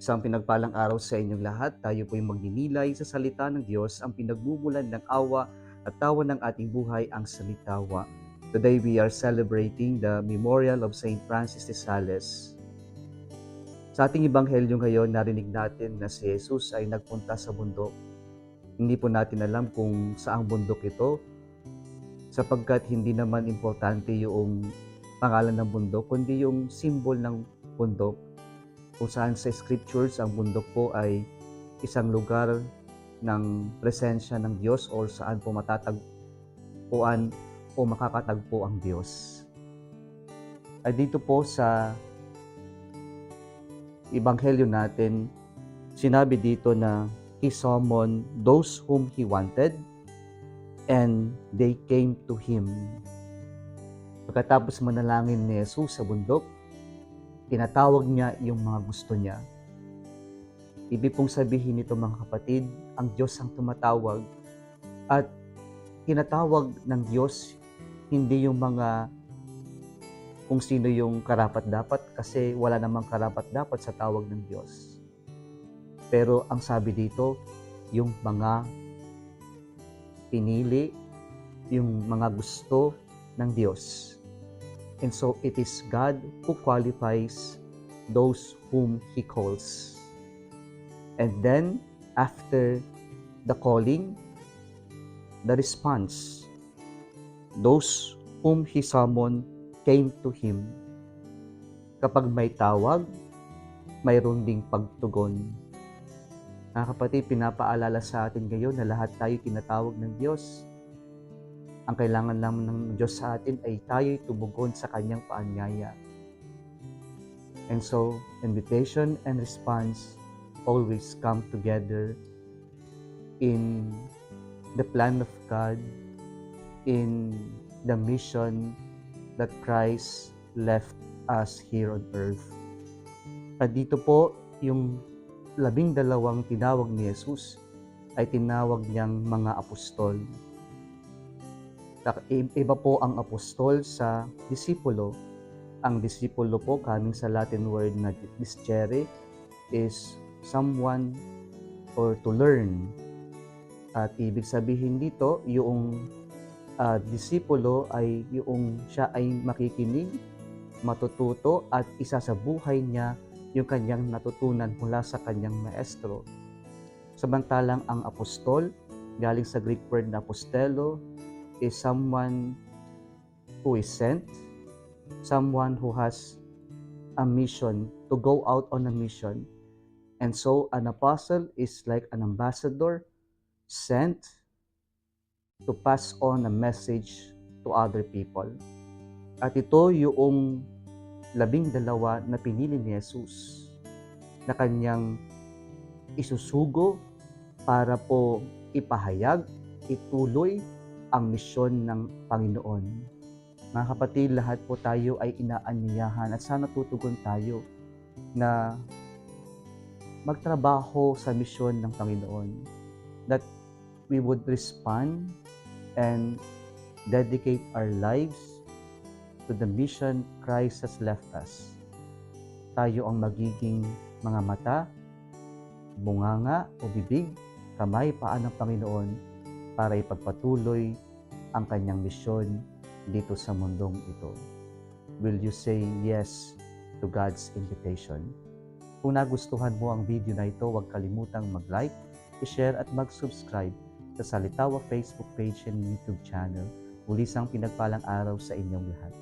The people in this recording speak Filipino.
Isang pinagpalang araw sa inyong lahat. Tayo po'y magninilay sa salita ng Diyos, ang pinagmumulan ng awa at tawa ng ating buhay, ang salitawa. Today we are celebrating the memorial of Saint Francis de Sales. Sa ating ebanghelyo ngayon, narinig natin na si Jesus ay nagpunta sa bundok. Hindi po natin alam kung saang bundok ito, sapagkat hindi naman importante yung pangalan ng bundok, kundi yung symbol ng bundok, kung saan sa scriptures ang bundok po ay isang lugar ng presensya ng Diyos or saan po matatagpuan o makakatagpo ang Diyos. Ay dito po sa ebanghelyo natin, sinabi dito na He summoned those whom He wanted and they came to Him. Pagkatapos manalangin ni Jesus sa bundok, tinatawag niya yung mga gusto niya. Ibig pong sabihin nito mga kapatid, ang Diyos ang tumatawag at tinatawag ng Diyos hindi yung mga kung sino yung karapat-dapat, kasi wala namang karapat-dapat sa tawag ng Diyos. Pero ang sabi dito, yung mga pinili, yung mga gusto ng Diyos. And so it is God who qualifies those whom He calls. And then, after the calling, the response, those whom He summoned came to Him. Kapag may tawag, mayroon ding pagtugon. Mga kapatid, pinapaalala sa atin ngayon na lahat tayo tinatawag ng Diyos. Ang kailangan lamang ng Diyos sa atin ay tayo'y tumugon sa Kanyang paanyaya. And so, invitation and response always come together in the plan of God, in the mission that Christ left us here on earth. At dito po, yung 12 tinawag ni Jesus ay tinawag niyang mga apostol. Iba po ang apostol sa disipulo. Ang disipulo po, coming sa Latin word na discere, is someone or to learn. At ibig sabihin dito, yung disipulo ay yung siya ay makikinig, matututo at isa sa buhay niya yung kanyang natutunan mula sa kanyang maestro. Samantalang ang apostol, galing sa Greek word na apostelo, is someone who is sent, someone who has a mission, to go out on a mission. And so an apostle is like an ambassador sent to pass on a message to other people. At ito yung 12 na pinili ni Jesus na kanyang isusugo para po ipahayag, ituloy ang misyon ng Panginoon. Mga kapatid, lahat po tayo ay inaanyayahan at sana tutugon tayo na magtrabaho sa misyon ng Panginoon. That we would respond and dedicate our lives to the mission Christ has left us. Tayo ang magiging mga mata, bunganga o bibig, kamay, paa ng Panginoon para ipagpatuloy ang kanyang misyon dito sa mundong ito. Will you say yes to God's invitation? Kung nagustuhan mo ang video na ito, huwag kalimutang mag-like, i-share at mag-subscribe sa Salitawa Facebook page and YouTube channel. Muli isang pinagpalang araw sa inyong lahat.